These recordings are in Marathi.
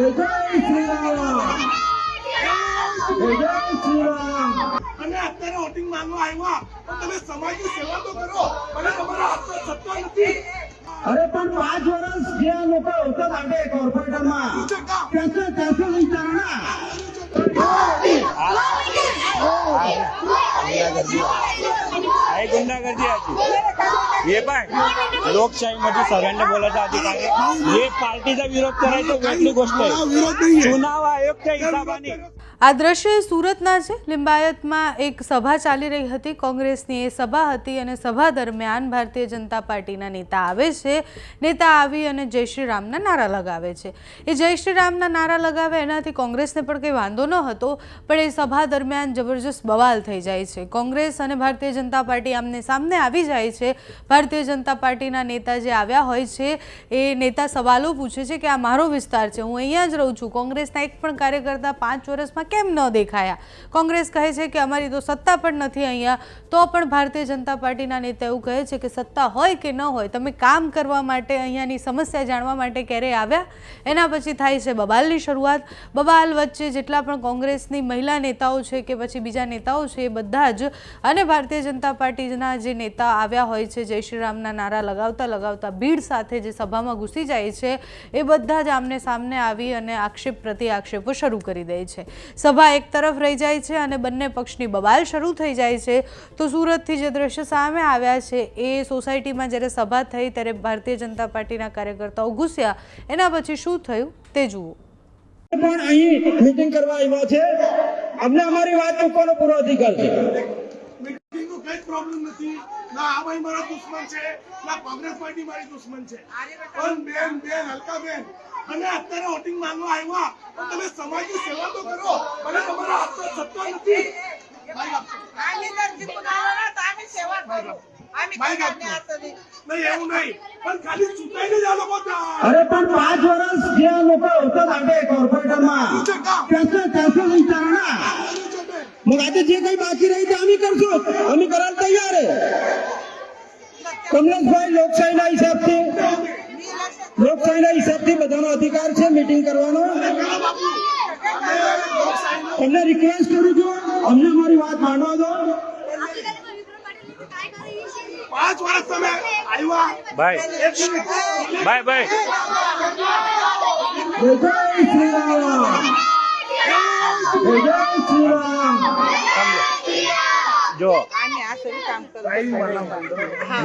જય શ્રી રામ, જય શ્રી રામ। અને અત્યારે વોટિંગ માંગવા આવ્યા પણ તમે સમાજની સેવા તો કરો અને તમારા હાથમાં સત્તા નથી। અરે પણ 5 વર્ષ જે લોકો હોતા લાગે કોર્પોરેટરમાં कैसे विचारना गुंडागर्दी आजी हे पण लोकशाहीमध्ये सगळ्यांना बोलायचा अधिकार आहे। हे पार्टीचा विरोध करायचा वेगळी गोष्ट आहे, चुनाव आयोगच्या हिसाबाने। આ દ્રશ્ય સુરતના છે। લિંબાયતમાં એક સભા ચાલી રહી હતી, કોંગ્રેસની એ સભા હતી અને સભા દરમિયાન ભારતીય જનતા પાર્ટીના નેતા આવે છે। નેતા આવી અને જય શ્રી રામના નારા લગાવે છે। એ જય શ્રી રામના નારા લગાવે એનાથી કોંગ્રેસને પણ કંઈ વાંધો ન હતો, પણ એ સભા દરમિયાન જબરજસ્ત બવાલ થઈ જાય છે। કોંગ્રેસ અને ભારતીય જનતા પાર્ટી આમને સામને આવી જાય છે। ભારતીય જનતા પાર્ટીના નેતા જે આવ્યા હોય છે એ નેતા સવાલો પૂછે છે કે આ મારો વિસ્તાર છે, હું અહીંયા જ રહું છું, કોંગ્રેસના એક પણ કાર્યકર્તા 5 વર્ષમાં કેમ ન દેખાયા? કોંગ્રેસ કહે છે કે અમારી તો સત્તા પણ નથી અહીંયા। તો પણ ભારતીય જનતા પાર્ટીના નેતા એવું કહે છે કે સત્તા હોય કે ન હોય, તમે કામ કરવા માટે અહીંયાની સમસ્યા જાણવા માટે ક્યારે આવ્યા? એના પછી થાય છે બબાલની શરૂઆત। બબાલ વચ્ચે જેટલા પણ કોંગ્રેસની મહિલા નેતાઓ છે કે પછી બીજા નેતાઓ છે એ બધા જ અને ભારતીય જનતા પાર્ટીના જે નેતા આવ્યા હોય છે જય શ્રી રામના નારા લગાવતા લગાવતા ભીડ સાથે જે સભામાં ઘૂસી જાય છે એ બધા જ આમને સામને આવી અને આક્ષેપ પ્રતિ આક્ષેપો શરૂ કરી દે છે। સભા એક તરફ રહી જાય છે અને બંને પક્ષની બબાલ શરૂ થઈ જાય છે। તો સુરતથી જે દ્રશ્ય સામે આવ્યા છે એ સોસાયટીમાં જ્યારે સભા થઈ ત્યારે ભારતીય જનતા પાર્ટીના કાર્યકર્તાઓ ઘૂસ્યા, એના પછી શું થયું તે જુઓ। પણ અહીં મીટિંગ કરવા આવ્યા છે, અમને અમારી વાત મૂકવાનો પૂરો અધિકાર છે। મીટિંગનો કઈ પ્રોબ્લેમ નથી, ના આ ભાઈ મારા દુશ્મન છે, ના કોંગ્રેસ પાર્ટી મારી દુશ્મન છે, પણ બેન હલકાબેન અને અત્યારે વોટિંગ માંગવા આવ્યા પણ તમે સમાજની સેવા તો કરો અને તમારા હાથમાં સત્તા નથી। अरे पण 5 वर्ष जे लोक होता लागे कॉर्पोरेटરમાં कैसे विचारना, मग आता जे काही बाकी रही ते आम्ही करतो, आम्ही करायला तयार आहे। कमलेशभाई लोकशाहीના હિસાબથી બધાનો અધિકાર છે મીટિંગ કરવાનો। તમને રિક્વેસ્ટ કરું છું અમને અમારી વાત માનવા દો। 5 વર્ષ તમે આવ્યા ભાઈ એક મિનિટ ભાઈ જય શ્રી રામ, જય શ્રી રામ। जो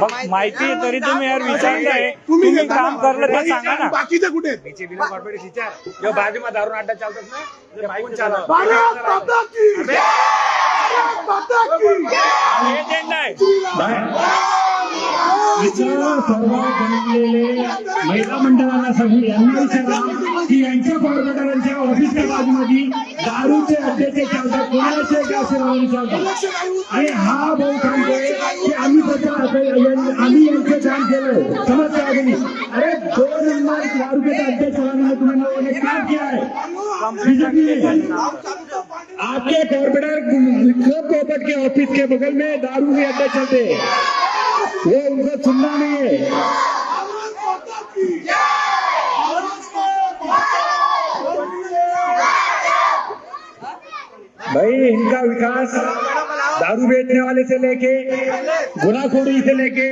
मग माहिती तरी तुम्ही यार विचारताय, तुम्ही काम करलं तर सांगा ना। बाकीचे कुठे बीजेपीला कॉर्पोरेट विचार जो बाजूમાં दारू अड्डा चालतात ना ते बाईक चालव भारत माता की जय, भारत माता की जय। एजेंडा आहे सर्व जमलेले महिला मंडळाला सगळी यांना विचारा की यांच्या कॉर्पोरेटरांच्या ऑफिसच्या बाजूमध्ये दारूचे अड्डेचे चालतात, कोणाचे गावसेवाले चालतात आणि हा भाऊ सांगतोय की आम्ही यांचं काम केलं। समजते आदमी, अरे 2 नंबर दारू के अड्डे चलाने में तुमने क्या किया है? बीजेपी ने आपके कॉर्पोरेटर कोपट के ऑफिस के बगल में दारू के अड्डे चलते हैं, वो उनको सुनना नहीं है। भाई इनका विकास दारू बेचने वाले से लेके गुनाखोरी से लेके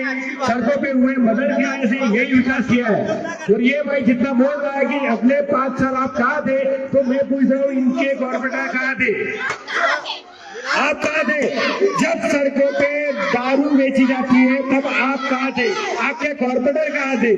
सड़कों पे हुए मदद के आने से यही विकास किया है। और ये भाई जितना बोल रहा है कि अगले 5 साल आप कहाँ थे, तो मैं पूछ रहा हूँ इनके कॉर्पोरेटर कहाँ थे? आप कहाँ थे जब सड़कों पे दारू बेची जाती है? तब आप कहाँ थे? आपके कॉर्पोरेटर कहाँ थे?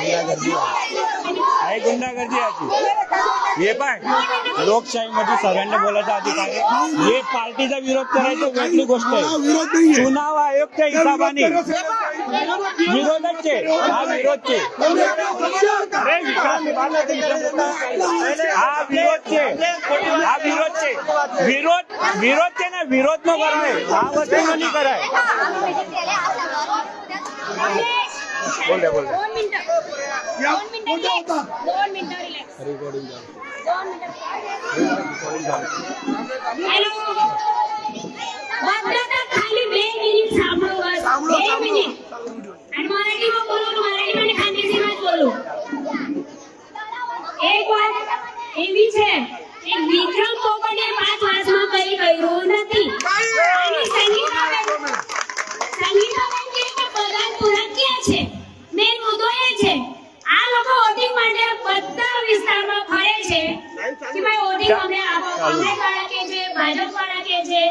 आहे गुंडागर्दी याची. हे पाय लोकशाहीमध्ये सगळ्यांना बोलायचा अधिकार आहे. हे पार्टीचा विरोध करायचं वेगळी गोष्ट आहे. चुनाव आयोगच्या हिसाबाने विरोधच आहे. हा विरोधचे हा विरोधचे विरोधचे ना विरोध न कराय हा वस्तू नाही कराय. बोल द्या. खाली 2 मिनिट सांभळो बस 2 मिनिट आणि मराठीમાં બોલો મરાઠીમાં ખાનદેશીમાં જ બોલો. એક વાત એવી છે કે વિક્રમ પોપટે 5 વર્ષમાં કઈ કર્યું નથી અને સંગીતાબેન કે બધાં પૂરા ક્યાં છે. મેન મુદ્દો એ છે આ લોકો વોટિંગ માટે બધા વિસ્તારમાં ફરે છે કે ભાઈ વોટિંગ અમને આપો. કોંગ્રેસ વાળા કે છે, ભાજપ વાળા કે છે,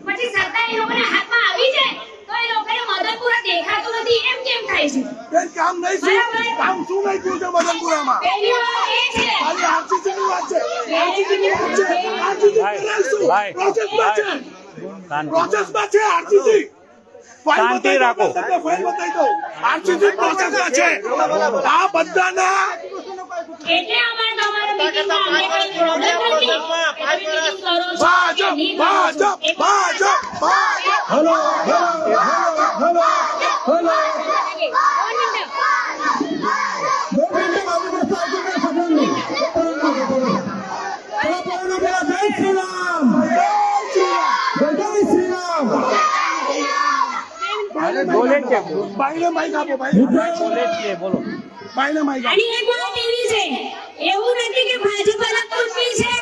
પછી સત્તા એ લોકોના હાથમાં આવી જાય તો એ લોકોને મદનપુરા દેખાતું નથી. એમ કેમ થાય છે? બેન કામ નહીં શું કામ શું નહીં થયું છે મદનપુરામાં? પહેલી વાત એ છે આજે આરસીસીની વાત છે. આરસીસીની વાત છે. આરસીસી કરાવશું. પ્રોસેસમાં છે. પ્રોસેસમાં છે આરસીસી. શાંતિ રાખો. ફાઇલ બતાવી દો. આરસીસી પ્રોસેસમાં છે. આ બધાના એટલે અમારે તમારા મીટિંગમાં અમને કોઈ પ્રોબ્લેમ નથી. મીટિંગ કરો છો. ભાજપ હલો હલો હલો બોલે છે બાઈને માઈક આપો. બાઈને બોલે છે બોલો. બાઈને માઈક આપો. અને એક વાત એવી છે એવું નથી કે ભાજપ વાળા કોંગ્રેસ છે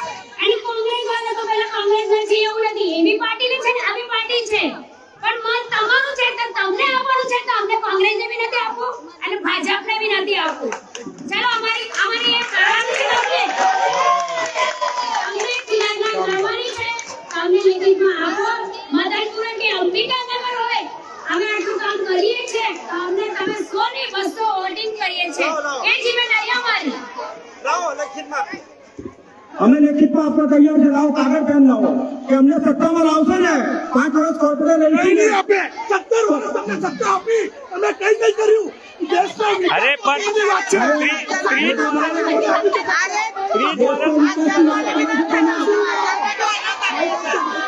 અને કોંગ્રેસ વાળા તો પેલા કોંગ્રેસ છે એવું નથી. એવી પાર્ટી છે ને આવી પાર્ટી છે પણ મત તમારું છે તો તમને આપવાનું છે તો અમને કોંગ્રેસને બી નથી આપવું અને ભાજપને બી નથી આપવું. ચાલો અમારી એક કરાર છે અમને ચિરાગમાં કરવાની છે. અમને લીધીમાં આપો. મદનપુરા કે અંબિકાનગર હોય અમે આટલું કામ કરીએ છીએ તો અમને તમે 100 ને 200 વોટિંગ કરીએ છીએ એ જિમ્મેદારી અમારી. અમે લેખિતમાં આપવા તૈયાર છે. લાવો કાગળ પેન લાવો કે અમને સત્તામાં લાવશો ને 5 વર્ષ કોર્પોરેટ નહીં આપે. 17 વર્ષ તમને સત્તા આપી અને કઈ નહીં કર્યું. દેશના અરે પણ વાત છે.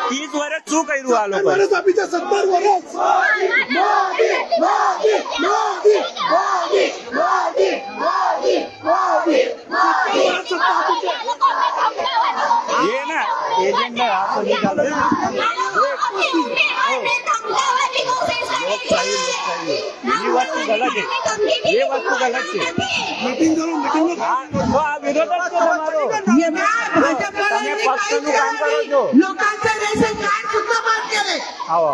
30 વર્ષ શું કર્યું આ લોકો? વર્ષ આપી છે. 17 વર્ષ. ये ना एजेंडा आपको निकालो. ये बात तो गलत है. ये बात तो गलत है. મીટિંગ કરો. મીટિંગ हाँ, तो આ વિરોધ જ છે તમારો. તમે પક્ષનું કામ કરો છો. लोकांचं रेशन कार्ड सुद्धा बंद केले. આવો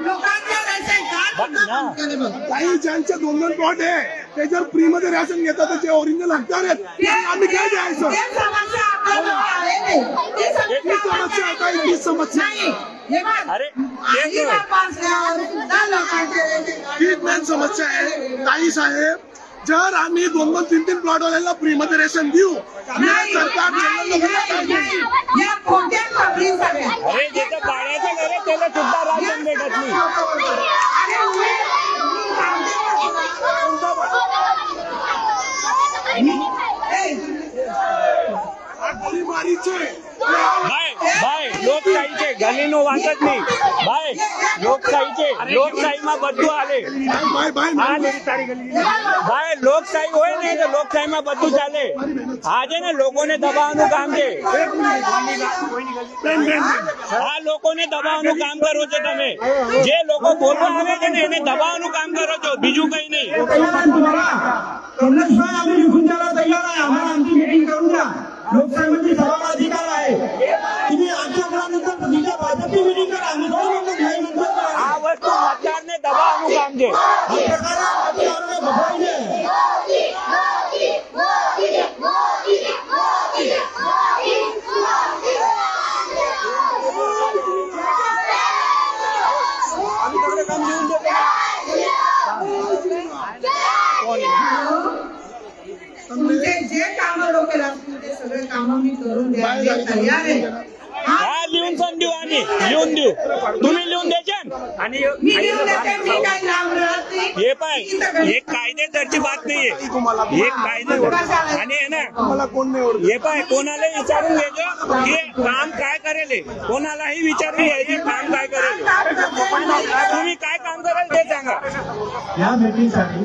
लोकांचं रेशन कार्ड सुद्धा बंद केले बघ. काही ज्यांचे 2-2 प्लॉट आहे ते जर फ्री मध्ये राशन घेतात तर ते ओरिजिनल हकदार आहेत. त्यांना आम्ही काय द्यायचं? ते समस्या आपल्याला आहे नाही. ते ही समस्या आहे काही ही समस्या नाही. हे बघ, अरे ते आधी तपासल्यावर सुद्धा लोकांचे रेशन कार्ड ही मेन समस्या आहे. ताई साहेब जर आम्ही 2-2, 3-3 प्लॉट वाल्यांना फ्री मध्ये रेशन देऊ नाही, सरकार नाही, जनरल नाही, नाही. या खोट्या खबरी सगळ्या. अरे ज्याचं पाण्याचं घर आहे त्याला सुद्धा राशन भेटत नाही. अरे उलट ગોળીબારી છે. ભાઈ લોકશાહી છે. ગલીનો વાત જ નહીં ભાઈ. લોકશાહી છે. લોકશાહીમાં બધું હાલે. ભાઈ લોકશાહી હોય ને તો લોકશાહીમાં બધું ચાલે. આજે ને લોકોને દબાવવાનું કામ છે. આ લોકોને દબાવવાનું કામ કરો છો તમે. જે લોકો બોલવા આવે છે ને એને દબાવવાનું કામ કરો છો. બીજું કઈ નહીં. कमलेशभाई आम्ही निघून जायला तयार आहे. आम्हाला आमची मीटिंग करून द्या. लोकशाहीमध्ये सवाल अधिकार आहे. तुम्ही आमच्या घरानंतर तुमच्या भाजपची मीटिंग करा. आम्ही दोन म्हणतो घ्याई म्हणतो આ વસ્તુ મતદારને દબાવવાનું કામ છે. हा प्रकार मतदारांना भगवायचे. आम्ही सगळे काम देऊन देतो. डोक्याला असतील ते सगळे कामं मी करून द्यायला तयार आहे. हा लिहून पण देऊ आणि लिहून देऊ तुम्ही लिहून द्यायचे आणि मी लिहून देते, मी काही लांब राहत नाही. हे पाय हे कायदेदरची बात नाहीये हे कायदे आणि आहे ना हे पाय कोणाला विचारून घ्यायचं हे काम काय करेल कोणालाही विचारून घ्यायचे काम काय करेल तुम्ही काय काम कराल ते सांगा. या भेटीसाठी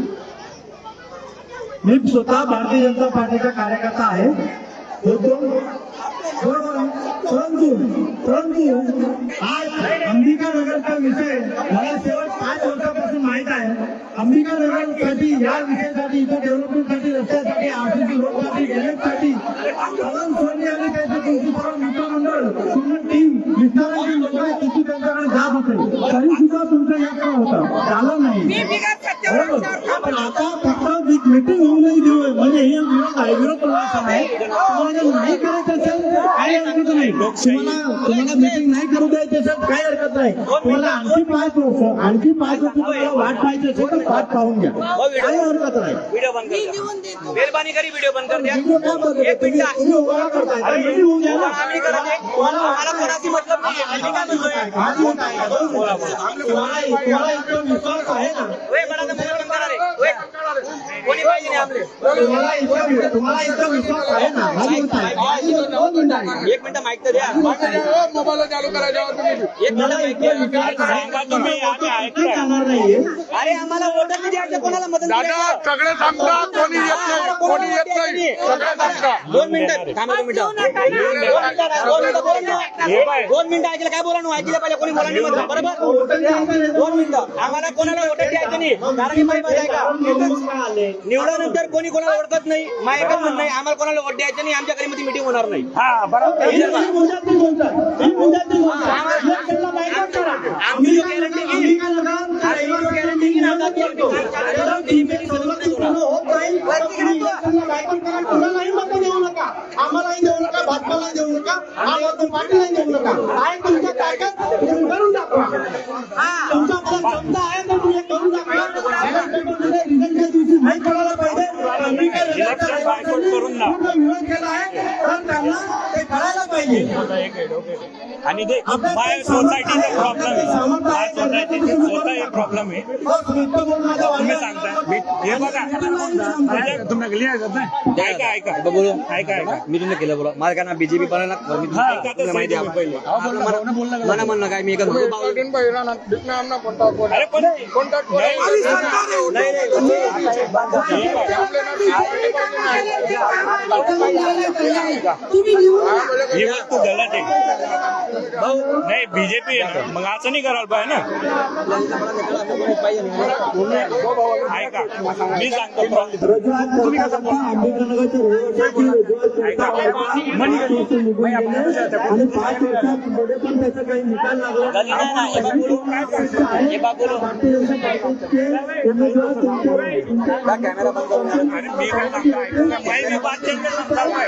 मी स्वतः भारतीय जनता पार्टीचा कार्यकर्ता आहे परंतु आज अंबिका नगरचा विषय मला शेवट 5 वर्षापासून माहित आहे. अंबिका नगरसाठी या विषयासाठी इथे डेव्हलपमेंटसाठी रस्त्यासाठी आरसीसी रोडसाठी ड्रेनेजसाठी करण सोनी आणि त्याचे तुमची मित्रमंडळ पूर्ण टीम विस्ताराची लोकांना किती त्यांच्याकडे जात होते तरी सुद्धा तुमचा एक होता झालं नाही. पण आता फक्त मीटिंग होऊनही देऊ म्हणजे हे विरोध आहे विरोध प्रदर्शन आहे. तुम्हाला नाही करायचं असेल काही हरकत नाही. तुम्हाला मीटिंग नाही करू द्यायची असेल काही हरकत नाही. तुम्हाला आणखी 5 वर्ष तुम्हाला वाट पाहायची असेल तर वाट पाहून घ्या काही हरकत नाही. व्हिडिओ बंद कर मेहरबानी करी व्हिडिओ बंद कर द्या. तुम्ही ओळख करताय तर meeting होऊन द्या ना. आम्ही करत आहे. आम्हाला कोणाशी मतलब नाही आम्ही काय म्हणतोय तुम्हाला इतका विश्वास आहे ना ओए बडा तर मोबाईल बंद करा रे ओए कोणी पाहिजे नाही आपले तुम्हाला इतका विश्वास आहे ना माझी होत आहे 2 मिनिटं एक मिनिट माईक तर द्या मोबाईल चालू करायच्या एक मिनिट माईक द्या सांगा तुम्ही आम्ही ऐकतोय जाणार नाहीये. अरे आम्हाला वोटर नाही द्यायचं कोणाला मदत दादा सगळे सांगता कोणी येत नाही सगळे सांगता 2 मिनिटं थांबा 2 मिनिटं 2 मिनिटं ऐकलं काय बोला ऐकलं पाहिजे कोणी बोला नाही म्हणलं बरोबर 2 मिनिटं आम्हाला कोणाला वोटर द्यायचं नाही कारण की माहिती आहे का निवडल्यानंतर कोणी कोणाला ओळखत नाही माझं एकच म्हणणं आहे आम्हाला कोणाला वोट द्यायचं नाही आमच्या घरी मीटिंग होणार नाही. हा बरोबर आम्ही जो गॅरंटी घेईन गॅरंटी घेईन आम्हालाही देऊ नका भाजपाला देऊ नका आम्हाला पाटीलला देऊ नका काय तुमच्या ताकद तुम्ही करून दाखवा. तुमचा मला क्षमता आहे तर तुम्ही करून दाखवा. रिझल्टच्या दिवशी माहीत पडायला पाहिजे करून ना विरोध केला आहे तर त्यांना ते कळायला पाहिजे. आणि ते बाय सोसायटीचा प्रॉब्लेम आहे बाय सोसायटीचा स्वतः एक प्रॉब्लेम आहे तुम्ही सांगता हे बघा तुम्ही क्लिअर करताय ऐका ऐका बोलू ऐका ऐका मी तुम्ही केलं बोला मला काय ना बीजेपी पण माहिती आहे मला म्हणणं काय मी एकच अरे पण ही वस्तू गलत आहे नाही बीजेपी आहे ना मग असं नाही करायला पाहिजे ना ऐका मी सांगतो तुम्ही कसं आणि 5 वर्षामध्ये पण त्याचा काही निकाल लागला कॅमेरा बंद करून आणि मी काय सांगतो ऐकून घ्या. मी बात त्यांच्या सांगताल काय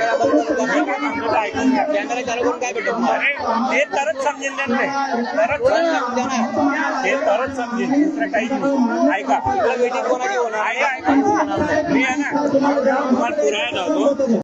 ऐकून घ्या. कॅमेरा चालू करून काय भेटत अरे ते तरच समजेल त्यांना ते तरच समजेल दुसरं काही नाही. ऐका मीटिंग कोणाची होणार ऐका मी आहे ना तुम्हाला पुरायला जातो